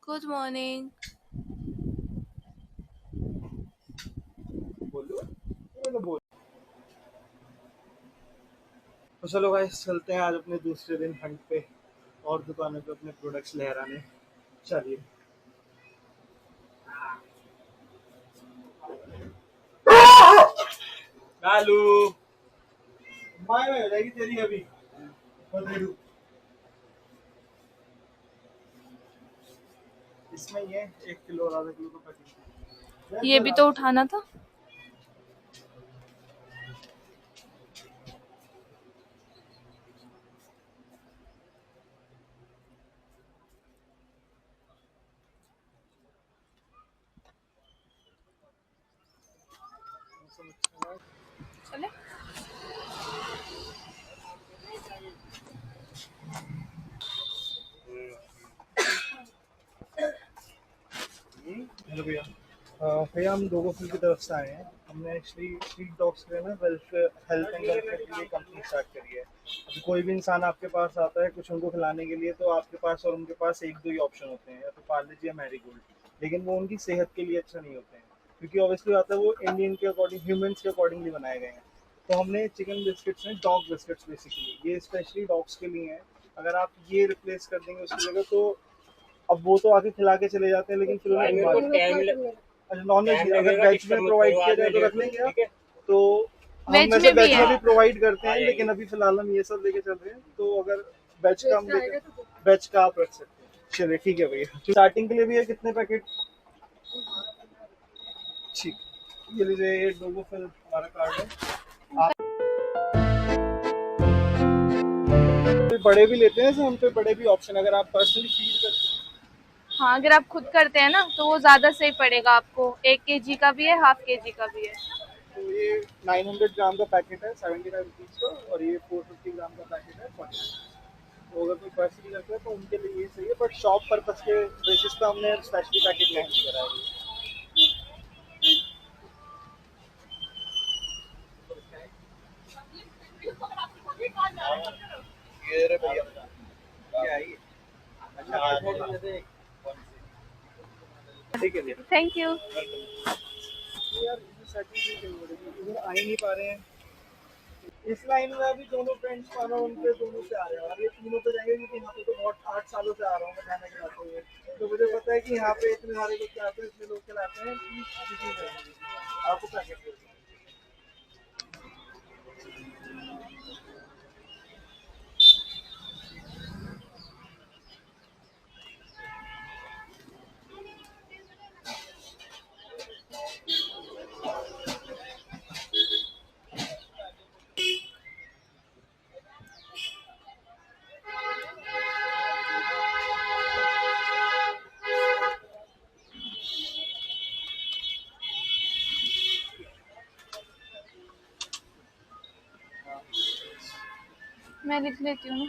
Good morning. बोलो मैंने बोल। तो चलो गाइस चलते हैं आज अपने दूसरे दिन हंट पे और दुकानों पे अपने प्रोडक्ट्स लहराने। चलिए। लालू बाय बाय हो जाएगी तेरी अभी। पधेड़ू इसमें ये 1 किलो और आधा किलो का पैकेट ये भी तो उठाना था। चले। हेलो भैया। भैया हम लोगों की तरफ से आए हैं। हमने एक्चुअली स्ट्रीट डॉग्स के लिए ना वेलफेयर हेल्थ एंड वेलफेयर के लिए कंपनी स्टार्ट करी है। अभी कोई भी इंसान आपके पास आता है कुछ उनको खिलाने के लिए तो आपके पास और उनके पास एक दो ही ऑप्शन होते हैं, या तो पार्ले जी या मैरीगोल्ड। लेकिन वो उनकी सेहत के लिए अच्छा नहीं होते हैं, क्योंकि ऑब्वियसली आता है वो इंडियन के अकॉर्डिंग ह्यूमंस के अकॉर्डिंगली बनाए गए हैं। तो हमने चिकन बिस्किट्स हैं, डॉग बिस्किट्स बेसिकली ये स्पेशली डॉग्स के लिए हैं। अगर आप ये रिप्लेस कर देंगे उसकी जगह तो अब वो तो आके खिला के चले जाते हैं, लेकिन फिर उन्हें बीमारी। अच्छा नॉन वेज अगर वेज में प्रोवाइड किया जाए तो रख लेंगे आप? तो हम वेज वैसे में भी वेज में है। भी प्रोवाइड करते हैं, लेकिन अभी फिलहाल हम ये सब लेके चल रहे हैं। तो अगर वेज का हम लेके वेज का आप रख सकते हैं। चलिए ठीक है भैया। स्टार्टिंग के लिए भी है कितने पैकेट? ठीक। ये लीजिए, ये लोगो फिल हमारा कार्ड है। आप बड़े भी लेते हैं, हम पे बड़े भी ऑप्शन अगर आप पर्सनली फीड करते हैं। हाँ, अगर आप खुद करते हैं ना तो वो ज्यादा सही पड़ेगा आपको। 1 kg का भी है, हाफ kg का भी है। तो ये 900 ग्राम का पैकेट है 75 रुपीज़ का, और ये 450 ग्राम का पैकेट है 40। तो अगर कोई पर्सनली करता है तो उनके लिए ये सही है, बट शॉप पर्पस के बेसिस पे हमने स्पेशली पैकेट लॉन्च करा है। ये रे भैया। क्या है ये? अच्छा ठीक है भैया। Thank you. तो यार इधर सेटिंग नहीं हो रही, इधर आ ही नहीं पा रहे हैं। इस लाइन में अभी दोनों फ्रेंड्स मानो उनके दोनों से आ रहे हैं, और ये तीनों पे जाएंगे क्योंकि यहाँ पे तो बहुत 8 सालों से आ रहा हूँ मैं खाना खिलाते हुए। तो मुझे पता है कि यहाँ पे इतने सारे लोग खिलाते हैं, इतने लोग खिलाते हैं कि किसी में आपको पैकेट। मैं लिख लेती हूँ ना।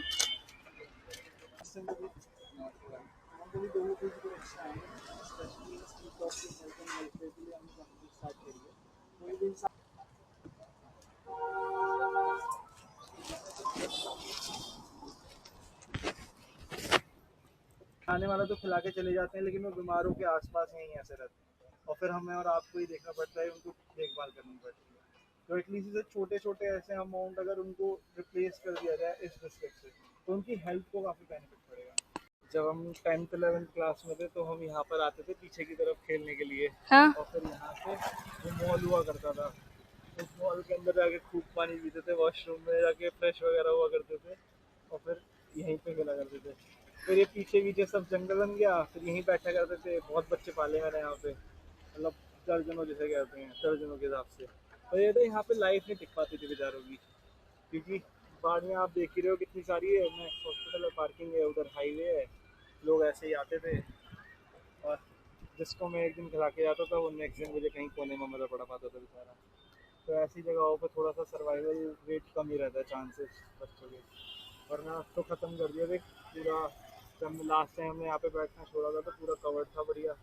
खाने वाला तो खिला के चले जाते हैं, लेकिन वो बीमारों के आसपास ही ऐसे रहते हैं, और फिर हमें और आपको ही देखना पड़ता है, उनको देखभाल करनी पड़ती है। तो एटलीस्ट इसे छोटे छोटे ऐसे अमाउंट अगर उनको रिप्लेस कर दिया जाए इस बिस्किट से, तो उनकी हेल्थ को काफ़ी बेनिफिट पड़ेगा। जब हम 10th 11th क्लास में थे तो हम यहाँ पर आते थे पीछे की तरफ खेलने के लिए, हाँ। और फिर यहाँ से जो मॉल हुआ करता था, उस मॉल के अंदर जाके खूब पानी पीते थे, वॉशरूम में जाके फ्रेश वगैरह हुआ करते थे, और फिर यहीं पे खेला करते थे। फिर ये पीछे पीछे सब जंगल बन गया, फिर यहीं बैठा करते थे। बहुत बच्चे पाले मैंने यहाँ पे, मतलब दर्जनों जैसे कहते हैं, दर्जनों के हिसाब से। तो ये तो यहाँ पे लाइफ नहीं टिक पाती थी बेचारों की, क्योंकि बाद में आप देख ही रहे हो कितनी सारी है, नेक्स्ट हॉस्पिटल है, पार्किंग है, उधर हाईवे है, लोग ऐसे ही आते थे। और जिसको मैं एक दिन खिला के जाता था वो नेक्स्ट दिन मुझे कहीं कोने में मरा पड़ा पाता था बेचारा। तो ऐसी जगहों पर थोड़ा सा सर्वाइवल रेट कम ही रहता है, चांसेस बच्चों के। वरना अब तो ख़त्म कर दिया देख पूरा। जब लास्ट टाइम हमने यहाँ पे बैठना छोड़ा था तो पूरा कवर्ड था बढ़िया,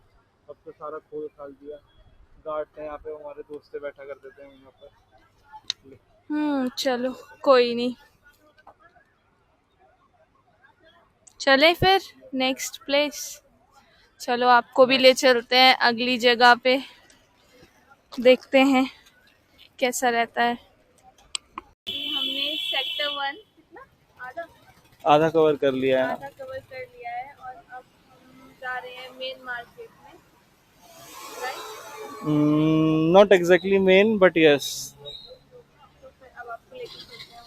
अब तो सारा खोल खाल दिया। गार्ड थे यहाँ पे, हमारे दोस्त से बैठा करते थे यहाँ पर। चलो, कोई नहीं। चले फिर नेक्स्ट प्लेस। चलो आपको भी ले चलते हैं अगली जगह पे, देखते हैं कैसा रहता है। हमने सेक्टर 1 कितना आधा आधा कवर कर लिया है। आधा कवर कर लिया है और अब हम जा रहे हैं मेन मार्केट में, right? Not exactly men but yes. तो फिर अब आपको लेके चलते हैं।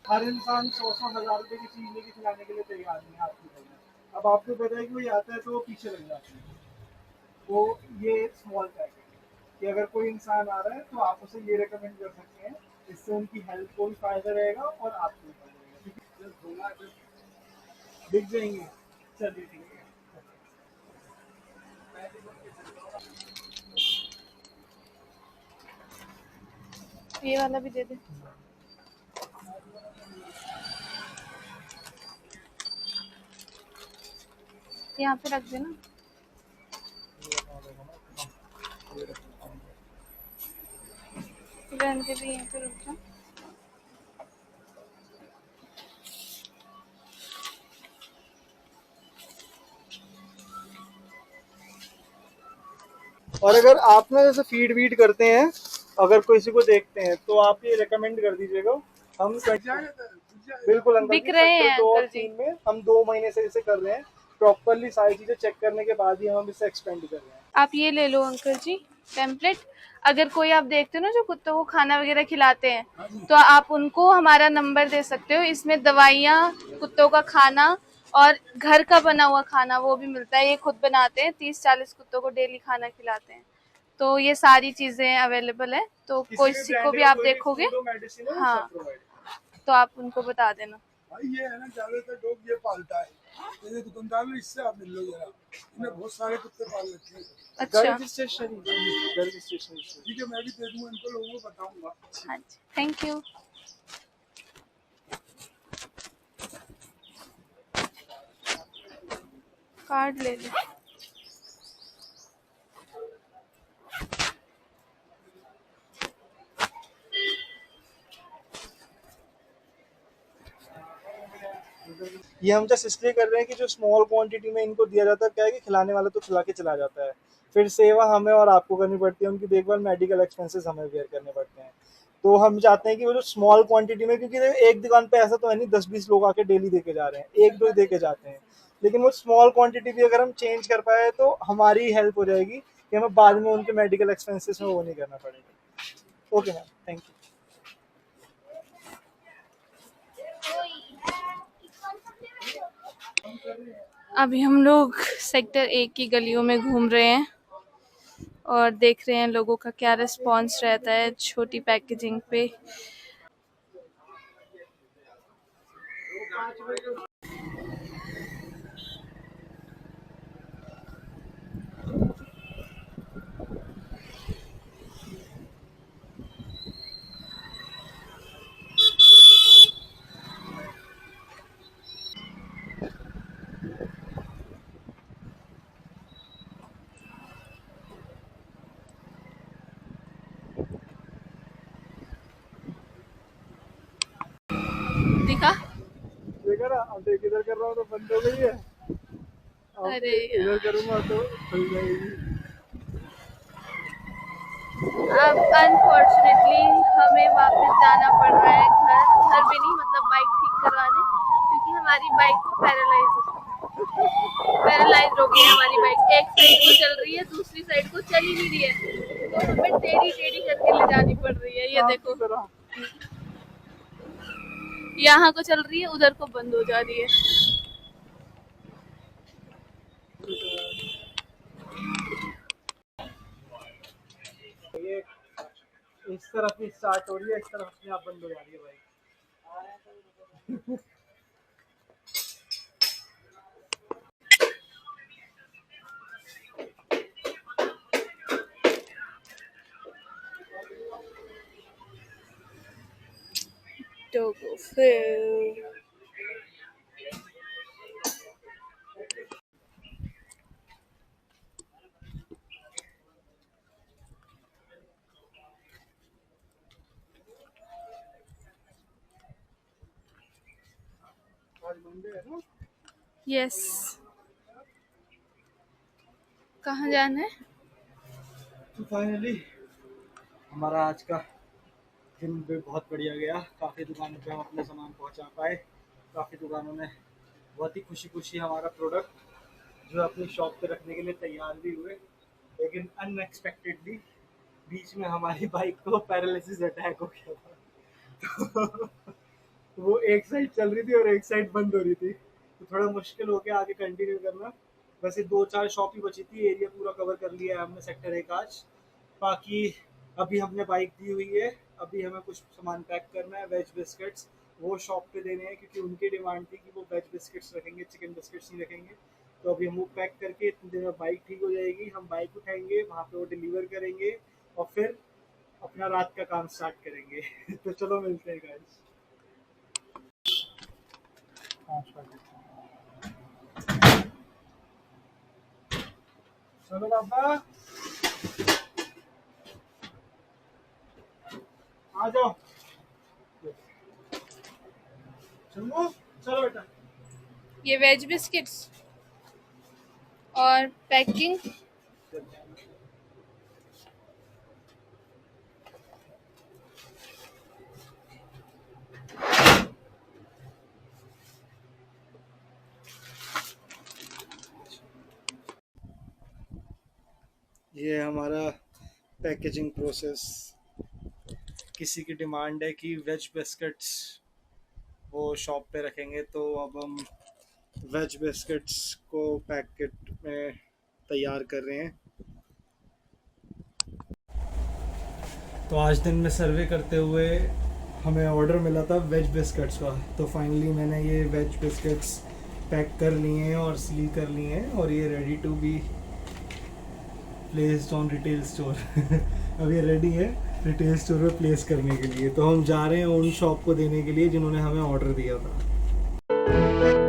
हर इंसान 100-100 हज़ार रुपए की चीज लेके खिलाने के लिए तैयार नहीं है आपकी तरह। अब आपको पता है कि कोई आता है तो वो पीछे लग जाते हैं। वो ये स्मॉल पैक है कि अगर कोई इंसान आ रहा है तो आप उसे ये रेकमेंड कर सकते हैं। इससे उनकी हेल्थ को भी फायदा रहेगा और आपको भी फायदा रहेगा। ठीक है, जस्ट घूमना दिख जाएंगे। चलिए ठीक है। ये वाला भी दे दे। यहाँ पे रख देना। रहने भी यहीं पे रुक जा। और अगर आप ना जैसे फीड वीड करते हैं, अगर किसी को देखते हैं तो आप ये रेकमेंड कर दीजिएगा। हम बिल्कुल अंकल बिक जी, रहे सेक्टर हैं 2 और अंकल जी। 3 में हम 2 महीने से इसे कर रहे हैं। प्रॉपरली सारी चीजें चेक करने के बाद ही हम इसे एक्सपेंड कर रहे हैं। आप ये ले लो अंकल जी, टेम्पलेट। अगर कोई आप देखते हो ना जो कुत्तों को खाना वगैरह खिलाते हैं, तो आप उनको हमारा नंबर दे सकते हो। इसमें दवाइयाँ, कुत्तों का खाना और घर का बना हुआ खाना वो भी मिलता है। ये खुद बनाते हैं, 30-40 कुत्तों को डेली खाना खिलाते हैं। तो ये सारी चीजें अवेलेबल है, तो कोई किसी भी को ब्रांड भी का आप कोई भी देखोगे, फूड हो, मेडिसिन हो, वो हाँ, सब प्रोवाइड। तो आप उनको बता देना। भाई ये है ना, ज्यादातर लोग ये पालता है। मेरे दुकानदार में इससे आप मिल लो जरा, इन्हें बहुत सारे कुत्ते पाल रखे हैं। अच्छा, रजिस्ट्रेशन ठीक है, मैं भी दे दूंगा इनको, लोगों को बताऊंगा। हाँ जी, थैंक यू। कार्ड ले ले। ये हम जस्ट इसलिए कर रहे हैं कि जो स्मॉल क्वांटिटी में इनको दिया जाता है, क्या है कि खिलाने वाला तो खिला के चला जाता है, फिर सेवा हमें और आपको करनी पड़ती है, उनकी देखभाल, मेडिकल एक्सपेंसेस हमें बेयर करने पड़ते हैं। तो हम चाहते हैं कि वो जो स्मॉल क्वांटिटी में, क्योंकि एक दुकान पे ऐसा तो है नहीं 10-20 लोग आके डेली देके जा रहे हैं, एक दो ही देके जाते हैं। लेकिन वो स्मॉल क्वांटिटी भी अगर हम चेंज कर पाए तो हमारी हेल्प हो जाएगी कि हमें बाद में उनके मेडिकल एक्सपेंसेस में वो नहीं करना पड़ेगा। Okay ma'am, thank you. अभी हम लोग सेक्टर 1 की गलियों में घूम रहे हैं और देख रहे हैं लोगों का क्या रिस्पॉन्स रहता है छोटी पैकेजिंग पे। दिखा? देखा ना, अब देख इधर कर रहा हूँ तो बंद हो गई है, अब अरे इधर करूँगा तो खुल जाएगी। अब अनफॉर्चुनेटली हमें वापस जाना पड़ रहा है घर भी नहीं, मतलब बाइक ठीक करवाने, क्योंकि हमारी बाइक को पैरालाइज हो गई है। हमारी बाइक एक साइड को चल रही है, दूसरी साइड को चल ही नहीं रही है, तो हमें टेढ़ी टेढ़ी करके ले जानी पड़ रही है। ये देखो, यहाँ को चल रही है, उधर को बंद हो जा रही है। ये इस तरफ ही स्टार्ट हो रही है, इस तरफ अपने आप बंद हो जा रही है बाइक। तो फिर आज मंडे है ना? यस, कहाँ जाना है? तो फाइनली हमारा आज का दिन भी बहुत बढ़िया गया। काफ़ी दुकानों पे हम अपना सामान पहुंचा पाए। काफ़ी दुकानों ने बहुत ही खुशी खुशी हमारा प्रोडक्ट जो अपनी शॉप पे रखने के लिए तैयार भी हुए, लेकिन अनएक्सपेक्टेडली बीच में हमारी बाइक को पैरालिसिस अटैक हो गया था। तो वो एक साइड चल रही थी और एक साइड बंद हो रही थी, तो थोड़ा मुश्किल हो गया आगे कंटिन्यू करना। वैसे 2-4 शॉप ही बची थी, एरिया पूरा कवर कर लिया है हमने, सेक्टर 1 आज। बाकी अभी हमने बाइक दी हुई है, अभी हमें कुछ सामान पैक करना है। वेज बिस्किट्स वो शॉप पे देने हैं क्योंकि उनकी डिमांड थी कि वो वेज बिस्किट्स रखेंगे, चिकन बिस्किट्स नहीं रखेंगे। तो अभी हम वो पैक करके इतनी देर में बाइक ठीक हो जाएगी, हम बाइक उठाएंगे, वहाँ पे वो डिलीवर करेंगे और फिर अपना रात का काम स्टार्ट करेंगे। तो चलो मिलते हैं गाइस। चलो बाबा आ जाओ। चलो चलो बेटा। ये वेज बिस्किट्स और पैकिंग। ये हमारा पैकेजिंग प्रोसेस। किसी की डिमांड है कि वेज बिस्किट्स वो शॉप पे रखेंगे, तो अब हम वेज बिस्किट्स को पैकेट में तैयार कर रहे हैं। तो आज दिन में सर्वे करते हुए हमें ऑर्डर मिला था वेज बिस्किट्स का, तो फाइनली मैंने ये वेज बिस्किट्स पैक कर लिए हैं और सील कर लिए हैं और ये ready to be placed on retail store. अब ये रेडी है रिटेल स्टोर में प्लेस करने के लिए। तो हम जा रहे हैं उन शॉप को देने के लिए जिन्होंने हमें ऑर्डर दिया था।